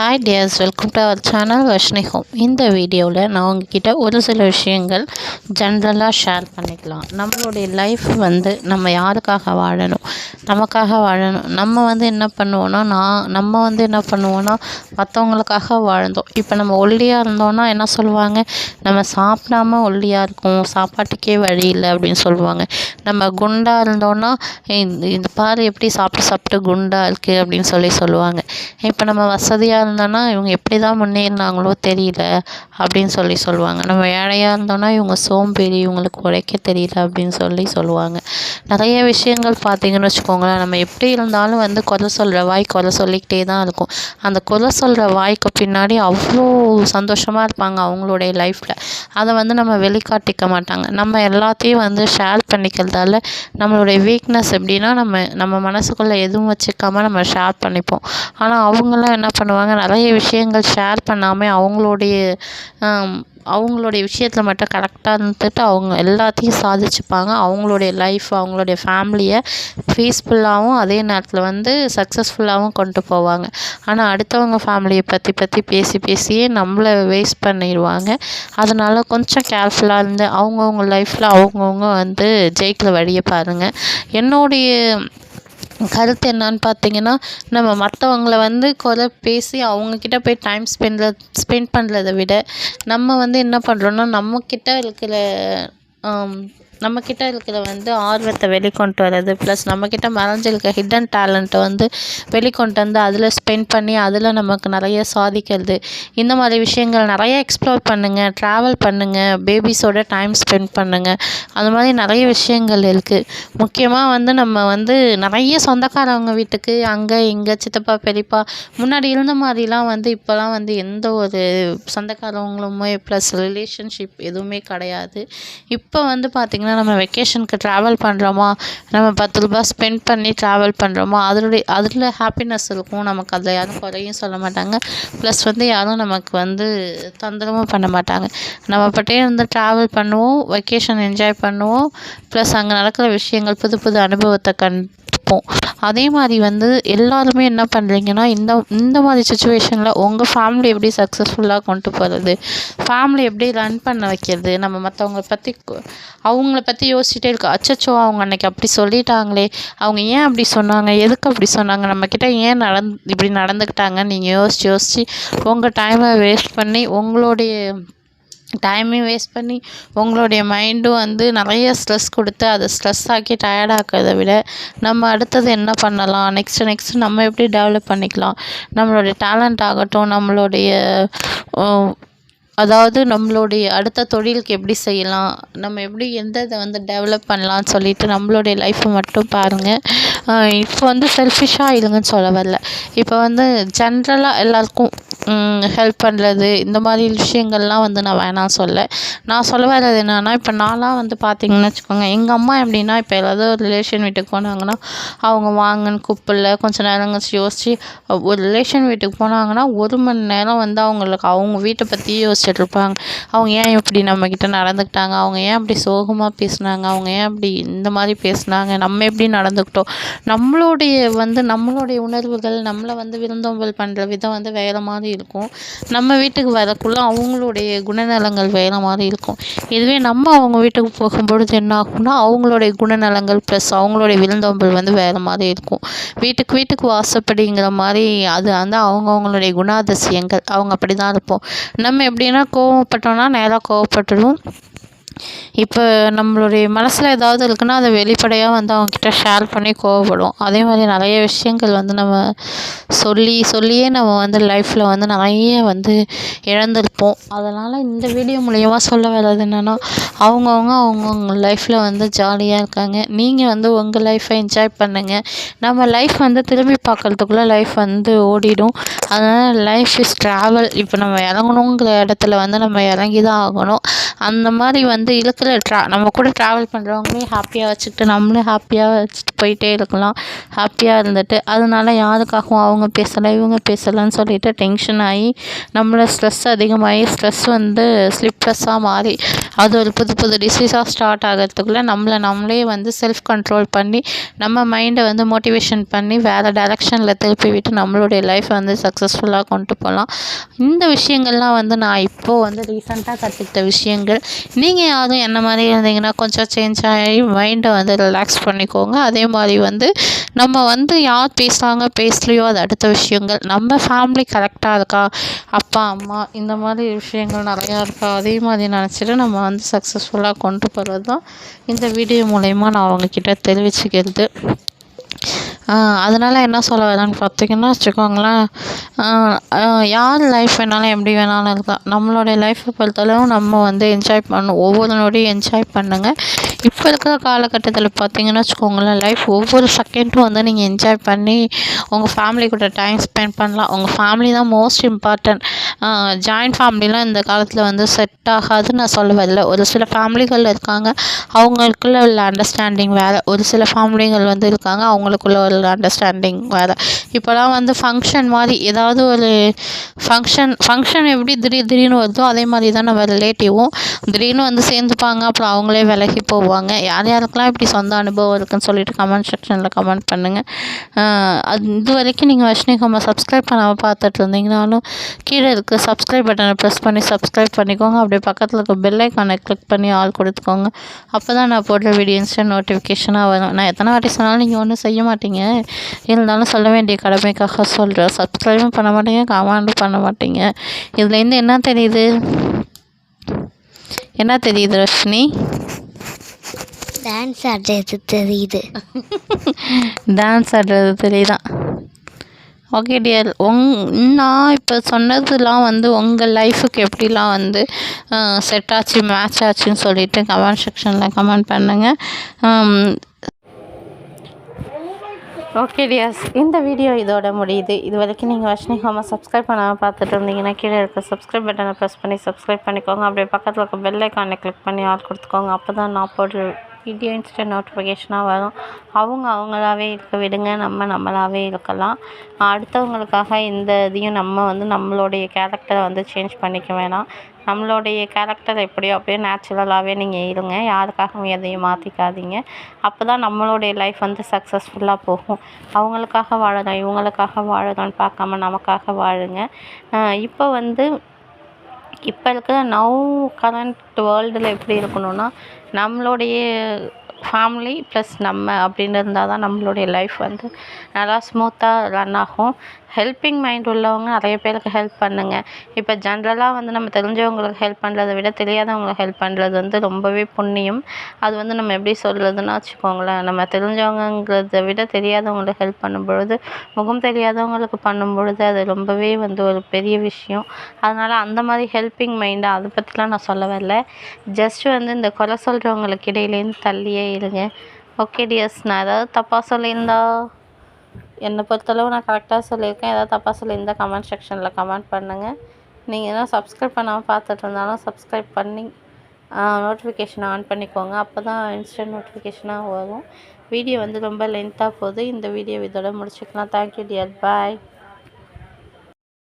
Hi dears, welcome to our channel Varshini home. இந்த வீடியோவில் நான் உங்ககிட்ட ஒரு சில விஷயங்கள் ஜென்ரலாக ஷேர் பண்ணிக்கலாம். நம்மளுடைய லைஃப் நம்ம யாருக்காக வாழணும், நமக்காக வாழணும். நம்ம என்ன பண்ணுவோன்னா மற்றவங்களுக்காக வாழ்ந்தோம். இப்போ நம்ம ஒல்லியாக இருந்தோன்னா என்ன சொல்லுவாங்க, நம்ம சாப்பிடாம ஒல்லியாக இருக்கோம், சாப்பாட்டுக்கே வழி இல்லை அப்படின்னு சொல்லுவாங்க. நம்ம குண்டாக இருந்தோன்னா இந்த பாரு எப்படி சாப்பிட்டு குண்டாக இருக்குது அப்படின்னு சொல்லுவாங்க. இப்போ நம்ம வசதியாக இருந்தோன்னா இவங்க எப்படி தான் முன்னேறினாங்களோ தெரியல அப்படின்னு சொல்லுவாங்க. நம்ம ஏழையாக இருந்தோன்னா இவங்க சோம்பேறி, இவங்களுக்கு உழைக்க தெரியல அப்படின்னு சொல்லுவாங்க. நிறைய விஷயங்கள் பார்த்திங்கன்னு வச்சுக்கோங்களேன், நம்ம எப்படி இருந்தாலும் குறை சொல்கிற வாய் குறை சொல்லிக்கிட்டே தான் இருக்கும். அந்த குறை சொல்கிற வாய்க்கு பின்னாடி அவ்வளோ சந்தோஷமாக இருப்பாங்க அவங்களுடைய லைஃப்பில். அதை நம்ம வெளிக்காட்டிக்க மாட்டாங்க. நம்ம எல்லாத்தையும் ஷேர் பண்ணிக்கிறதால நம்மளுடைய வீக்னஸ் எப்படின்னா நம்ம மனசுக்குள்ளே எதுவும் வச்சுக்காமல் நம்ம ஷேர் பண்ணிப்போம். ஆனால் அவங்களாம் என்ன பண்ணுவாங்க, நிறைய விஷயங்கள் ஷேர் பண்ணாமல் அவங்களுடைய விஷயத்தில் மட்டும் கரெக்டாக இருந்துட்டு அவங்க எல்லாத்தையும் சாதிச்சுப்பாங்க. அவங்களுடைய லைஃப், அவங்களுடைய ஃபேமிலியை பீஸ்ஃபுல்லாகவும் அதே நேரத்தில் சக்ஸஸ்ஃபுல்லாகவும் கொண்டு போவாங்க. ஆனால் அடுத்தவங்க ஃபேமிலியை பற்றி பேசியே நம்மளை வேஸ்ட் பண்ணிடுவாங்க. அதனால் கொஞ்சம் கேர்ஃபுல்லாக இருந்து அவங்கவுங்க லைஃப்பில் அவங்கவுங்க ஜெயிக்கிற வழியை பாருங்கள். என்னுடைய கருத்து என்னன்னு பார்த்தீங்கன்னா, நம்ம மற்றவங்கள குறை பேசி அவங்கக்கிட்ட போய் டைம் ஸ்பெண்ட் பண்ணுறதை விட நம்ம என்ன பண்ணுறோன்னா நம்மக்கிட்ட இருக்கிற ஆர்வத்தை வெளிக்கொண்டு வர்றது, ப்ளஸ் நம்மக்கிட்ட மறைஞ்சிருக்க ஹிடன் டேலண்ட்டை வெளிக்கொண்டு அதில் ஸ்பெண்ட் பண்ணி அதில் நமக்கு நிறைய சாதிக்கிறது. இந்த மாதிரி விஷயங்கள் நிறைய எக்ஸ்ப்ளோர் பண்ணுங்கள், ட்ராவல் பண்ணுங்கள், பேபிஸோட டைம் ஸ்பெண்ட் பண்ணுங்கள். அது மாதிரி நிறைய விஷயங்கள் இருக்குது. முக்கியமாக நம்ம நிறைய சொந்தக்காரவங்க வீட்டுக்கு அங்கே இங்கே சித்தப்பா பெரியப்பா முன்னாடி இருந்த மாதிரிலாம் இப்போலாம் எந்த ஒரு சொந்தக்காரவங்களுமே ப்ளஸ் ரிலேஷன்ஷிப் எதுவுமே கிடையாது. இப்போ பார்த்திங்கன்னா நம்ம வெக்கேஷனுக்கு ட்ராவல் பண்ணுறோமா, நம்ம 10 ரூபாய் ஸ்பெண்ட் பண்ணி ட்ராவல் பண்ணுறோமா, அதில் ஹாப்பினஸ் இருக்கும். நமக்கு அதில் யாரும் குறையும் சொல்ல மாட்டாங்க. ப்ளஸ் யாரும் நமக்கு தொந்தரவும் பண்ண மாட்டாங்க. நம்ம பாட்டே ட்ராவல் பண்ணுவோம், வெக்கேஷன் என்ஜாய் பண்ணுவோம். ப்ளஸ் அங்கே நடக்கிற விஷயங்கள் புது அனுபவத்தை கண்டுப்போம். அதே மாதிரி எல்லாருமே என்ன பண்ணுறீங்கன்னா, இந்த மாதிரி சுச்சுவேஷனில் உங்கள் ஃபேமிலி எப்படி சக்ஸஸ்ஃபுல்லாக கொண்டு போகிறது, ஃபேமிலி எப்படி ரன் பண்ண வைக்கிறது. நம்ம அவங்கள பற்றி யோசிச்சுட்டே இருக்கோம். அச்சச்சோ அவங்க அன்றைக்கி அப்படி சொல்லிட்டாங்களே, அவங்க ஏன் அப்படி சொன்னாங்க, எதுக்கு அப்படி சொன்னாங்க, நம்மக்கிட்ட ஏன் இப்படி நடந்துக்கிட்டாங்கன்னு நீங்கள் யோசித்து உங்கள் டைமை வேஸ்ட் பண்ணி உங்களுடைய மைண்டும் நிறைய ஸ்ட்ரெஸ் கொடுத்து அதை ஸ்ட்ரெஸ் ஆக்கி டயர்டாக்கிறத விட நம்ம அடுத்தது என்ன பண்ணலாம், நெக்ஸ்ட்டு நம்ம எப்படி டெவலப் பண்ணிக்கலாம், நம்மளுடைய டேலண்ட் ஆகட்டும், நம்மளுடைய அடுத்த தொழிலுக்கு எப்படி செய்யலாம், நம்ம எப்படி எந்த இதை டெவலப் பண்ணலான்னு சொல்லிட்டு நம்மளுடைய லைஃப்பை மட்டும் பாருங்கள். இப்போ செல்ஃபிஷாக இருங்கன்னு சொல்ல வரல. இப்போ ஜென்ரலாக எல்லாருக்கும் ஹெல்ப் பண்ணுறது, இந்த மாதிரி விஷயங்கள்லாம் நான் வேணாம் நான் சொல்ல வர்றது என்னென்னா, இப்போ நான்லாம் பார்த்திங்கன்னு வச்சுக்கோங்க, எங்கள் அம்மா எப்படின்னா, இப்போ ஏதாவது ஒரு ரிலேஷன் வீட்டுக்கு போனாங்கன்னா அவங்க வாங்கன்னு கூப்பிடல, கொஞ்சம் நேரம் யோசித்து ஒரு ரிலேஷன் வீட்டுக்கு போனாங்கன்னா 1 மணி நேரம் அவங்களுக்கு அவங்க வீட்டை பற்றியே யோசிச்சுட்டு இருப்பாங்க. அவங்க ஏன் இப்படி நம்மக்கிட்ட நடந்துக்கிட்டாங்க, அவங்க ஏன் அப்படி சோகமாக பேசுனாங்க, அவங்க ஏன் அப்படி இந்த மாதிரி பேசுனாங்க, நம்ம எப்படி நடந்துக்கிட்டோம், நம்மளுடைய உணர்வுகள் நம்மளை விருந்தோம்பல் பண்ணுற விதம் வேறு மாதிரி இருக்கும். நம்ம வீட்டுக்கு வரக்குள்ள அவங்களுடைய குணநலங்கள் வேறு மாதிரி இருக்கும். இதுவே நம்ம அவங்க வீட்டுக்கு போகும்பொழுது என்ன ஆகும்னா, அவங்களுடைய குணநலங்கள் ப்ளஸ் அவங்களுடைய விருந்தோம்பல் வேறு மாதிரி இருக்கும். வீட்டுக்கு வாசப்படிங்கிற மாதிரி அது அவங்களுடைய குணாதிசயங்கள். அவங்க அப்படி தான் இருப்போம். நம்ம எப்படின்னா கோவப்பட்டோம்னா நேராக கோவப்பட்டுடும். இப்போ நம்மளுடைய மனசில் ஏதாவது இருக்குன்னா அதை வெளிப்படையாக அவங்கக்கிட்ட ஷேர் பண்ணி கோவப்படும். அதே மாதிரி நிறைய விஷயங்கள் நம்ம சொல்லியே நம்ம லைஃப்பில் நிறைய இழந்திருப்போம். அதனால் இந்த வீடியோ மூலயமா சொல்ல வர்றது என்னென்னா, அவங்கவுங்க லைஃப்பில் ஜாலியாக இருக்காங்க. நீங்கள் உங்கள் லைஃப்பை என்ஜாய் பண்ணுங்கள். நம்ம லைஃப் திரும்பி பார்க்குறதுக்குள்ளே லைஃப் ஓடிடும். அதனால் லைஃப் இஸ் ட்ராவல். இப்போ நம்ம இறங்கணுங்கிற இடத்துல நம்ம இறங்கி தான் ஆகணும். அந்த மாதிரி வந்து இருக்கிற நம்ம கூட ட்ராவல் பண்ணுறவங்களையும் ஹாப்பியாக வச்சுக்கிட்டு நம்மளும் ஹாப்பியாக வச்சுட்டு போயிட்டே இருக்கலாம். ஹாப்பியாக இருந்துட்டு அதனால யாருக்காகவும் அவங்க பேசலை இவங்க பேசலைன்னு சொல்லிட்டு டென்ஷன் ஆகி நம்மளை ஸ்ட்ரெஸ் அதிகமாகி ஸ்ட்ரெஸ் வந்து ஸ்லிப்லெஸ்ஸாக மாறி அது ஒரு புது புது டிசீஸாக ஸ்டார்ட் ஆகிறதுக்குள்ளே நம்மளே வந்து செல்ஃப் கண்ட்ரோல் பண்ணி நம்ம மைண்டை வந்து மோட்டிவேஷன் பண்ணி வேறு டைரெக்ஷனில் திருப்பி விட்டு நம்மளுடைய லைஃப்பை வந்து சக்ஸஸ்ஃபுல்லாக கொண்டு போகலாம். இந்த விஷயங்கள்லாம் வந்து நான் இப்போது வந்து ரீசெண்டாக கற்றுக்கிட்ட விஷயங்கள். நீங்கள் யாரும் என்ன மாதிரி இருந்தீங்கன்னா கொஞ்சம் சேஞ்ச் ஆகி மைண்டை வந்து ரிலாக்ஸ் பண்ணிக்கோங்க. அதே மாதிரி வந்து நம்ம வந்து யார் பேசுகிறாங்க பேசலையோ அது அடுத்த விஷயங்கள். நம்ம ஃபேமிலி கரெக்டாக இருக்கா, அப்பா அம்மா இந்த மாதிரி விஷயங்கள் நிறையா இருக்கா, அதே மாதிரி நினச்சிட்டு நம்ம வந்து சக்ஸஸ்ஃபுல்லாக கொண்டு போகிறது தான் இந்த வீடியோ மூலயமா நான் அவங்கக்கிட்ட தெரிவிச்சுக்கிறது. அதனால் என்ன சொல்ல வரேன்னு பார்த்தீங்கன்னா வச்சுக்கோங்களேன், யார் லைஃப் வேணாலும் எப்படி வேணாலும் இருக்கலாம். நம்மளுடைய லைஃப்பை பொறுத்தளவு நம்ம வந்து என்ஜாய் பண்ணணும். ஒவ்வொரு நொடியும் என்ஜாய் பண்ணுங்கள். இப்போ இருக்கிற காலகட்டத்தில் பார்த்தீங்கன்னா வச்சுக்கோங்களேன், லைஃப் ஒவ்வொரு செகண்டும் வந்து நீங்கள் என்ஜாய் பண்ணி உங்கள் ஃபேமிலி கூட டைம் ஸ்பெண்ட் பண்ணலாம். உங்கள் ஃபேமிலி தான் மோஸ்ட் இம்பார்ட்டன்ட். ஜாயின்ட் ஃபேமிலிலாம் இந்த காலத்தில் வந்து செட் ஆகாதுன்னு நான் சொல்ல வரல. ஒரு சில ஃபேமிலிகள் இருக்காங்க, அவங்களுக்குள்ள உள்ள அண்டர்ஸ்டாண்டிங் வேறு. ஒரு சில ஃபேமிலிகள் வந்து இருக்காங்க, அவங்களுக்குள்ள ஒரு அண்டர்ஸ்டாண்டிங் வேறு. இப்போலாம் வந்து ஃபங்க்ஷன் மாதிரி ஏதாவது ஒரு ஃபங்க்ஷன் எப்படி திடீர்னு வருதோ அதே மாதிரி தான் நம்ம ரிலேட்டிவும் திடீர்னு வந்து சேர்ந்துப்பாங்க, அப்புறம் அவங்களே விலகி போவாங்க. யார் யாருக்கெல்லாம் இப்படி சொந்த அனுபவம் இருக்குன்னு சொல்லிட்டு கமெண்ட் செக்ஷனில் கமெண்ட் பண்ணுங்கள். அது இது வரைக்கும் நீங்கள் வர்ஷினி சப்ஸ்கிரைப் பண்ணாமல் பார்த்துட்டு இருந்தீங்கனாலும் கீழே இருக்க சப்ஸ்கிரைப் பட்டனை ப்ரெஸ் பண்ணி சப்ஸ்கிரைப் பண்ணிக்கோங்க. அப்படியே பக்கத்தில் இருக்க பெல் ஐக்கானை கிளிக் பண்ணி ஆல் கொடுத்துக்கோங்க. அப்போ தான் நான் போடுற வீடியோ இன்ஸ்டன்ட் நோட்டிஃபிகேஷனாக வரும். நான் எத்தனை வாட்டி சொன்னாலும் நீங்கள் ஒன்றும் செய்ய மாட்டீங்க, இருந்தாலும் சொல்ல வேண்டிய கடமைக்காக சொல்கிறேன். சப்ஸ்கிரைபும் பண்ண மாட்டீங்க, கமெண்டும் பண்ண மாட்டீங்க. இதுலேருந்து என்ன தெரியுது வர்ஷினி? டான்ஸ் ஆடுறது தெரியுது. டான்ஸ் ஆடுறது தெரியுதான். ஓகே டியர், நான் இப்போ சொன்னதுலாம் வந்து உங்கள் லைஃபுக்கு எப்படிலாம் வந்து செட் ஆச்சு மேட்ச் ஆச்சுன்னு சொல்லிட்டு கமெண்ட் செக்ஷனில் கமெண்ட் பண்ணுங்கள். ஓகே டியர்ஸ், இந்த வீடியோ இதோட முடியுது. இது வரைக்கும் நீங்கள் வர்ஷினி சப்ஸ்கிரைப் பண்ணாமல் பார்த்துட்டு இருந்தீங்கன்னா கீழே இருக்க சப்ஸ்கிரைப் பட்டனை ப்ரெஸ் பண்ணி சப்ஸ்கிரைப் பண்ணிக்கோங்க. அப்படியே பக்கத்தில் இருக்க பெல் ஐக்கானை கிளிக் பண்ணி ஆல் கொடுத்துக்கோங்க. அப்போ தான் நான் போடுற வீடியோ இன்ஸ்டன்ட் நோட்டிஃபிகேஷனாக வரும். அவங்களாவே இருக்க விடுங்க, நம்மளாவே இருக்கலாம். அடுத்தவங்களுக்காக இந்த இதையும் நம்ம வந்து நம்மளுடைய கேரக்டரை வந்து சேஞ்ச் பண்ணிக்க வேணாம். நம்மளுடைய கேரக்டர் எப்படியோ அப்படியே நேச்சுரலாகவே நீங்கள் இருங்க. யாருக்காகவும் எதையும் மாற்றிக்காதீங்க. அப்போ தான் நம்மளுடைய லைஃப் வந்து சக்ஸஸ்ஃபுல்லாக போகும். அவங்களுக்காக வாழணும் இவங்களுக்காக வாழணும்னு பார்க்காம நமக்காக வாழுங்க. இப்போ இருக்கிற கரண்ட் வேர்ல்டில் எப்படி இருக்கணும்னா, நம்மளுடைய ஃபேமிலி ப்ளஸ் நம்ம அப்படின்னு இருந்தால் தான் நம்மளுடைய லைஃப் வந்து நல்லா ஸ்மூத்தாக ரன் ஆகும். ஹெல்பிங் மைண்ட் உள்ளவங்க நிறைய பேருக்கு ஹெல்ப் பண்ணுங்கள். இப்போ ஜென்ரலாக வந்து நம்ம தெரிஞ்சவங்களுக்கு ஹெல்ப் பண்ணுறதை விட தெரியாதவங்களுக்கு ஹெல்ப் பண்ணுறது வந்து ரொம்பவே புண்ணியம். அது வந்து நம்ம எப்படி சொல்கிறதுன்னா வச்சுக்கோங்களேன், நம்ம தெரிஞ்சவங்கிறத விட தெரியாதவங்களுக்கு ஹெல்ப் பண்ணும்பொழுது, முகம் தெரியாதவங்களுக்கு பண்ணும்பொழுது அது ரொம்பவே வந்து ஒரு பெரிய விஷயம். அதனால் அந்த மாதிரி ஹெல்பிங் மைண்டு அதை பற்றிலாம் நான் சொல்ல வரல. ஜஸ்ட் வந்து இந்த குறை சொல்கிறவங்களுக்கு இடையிலேருந்து தள்ளியே இருங்க. ஓகே டியர்ஸ், நான் ஏதாவது தப்பாக சொல்லியிருந்தா, என்னை பொறுத்தளவு நான் கரெக்டாக சொல்லியிருக்கேன். ஏதாவது தப்பாக சொல்லியிருந்தால் கமெண்ட் செக்ஷனில் கமெண்ட் பண்ணுங்கள். நீங்கள் எதாவது சப்ஸ்கிரைப் பண்ணாமல் பார்த்துட்டு இருந்தாலும் சப்ஸ்கிரைப் பண்ணி நோட்டிஃபிகேஷன் ஆன் பண்ணிக்கோங்க. அப்போ தான் இன்ஸ்டன்ட் நோட்டிஃபிகேஷனாக வரும். வீடியோ வந்து ரொம்ப லென்த்தாக போகுது. இந்த வீடியோ இதோட முடிச்சுக்கலாம். தேங்க்யூ டியர், பாய்.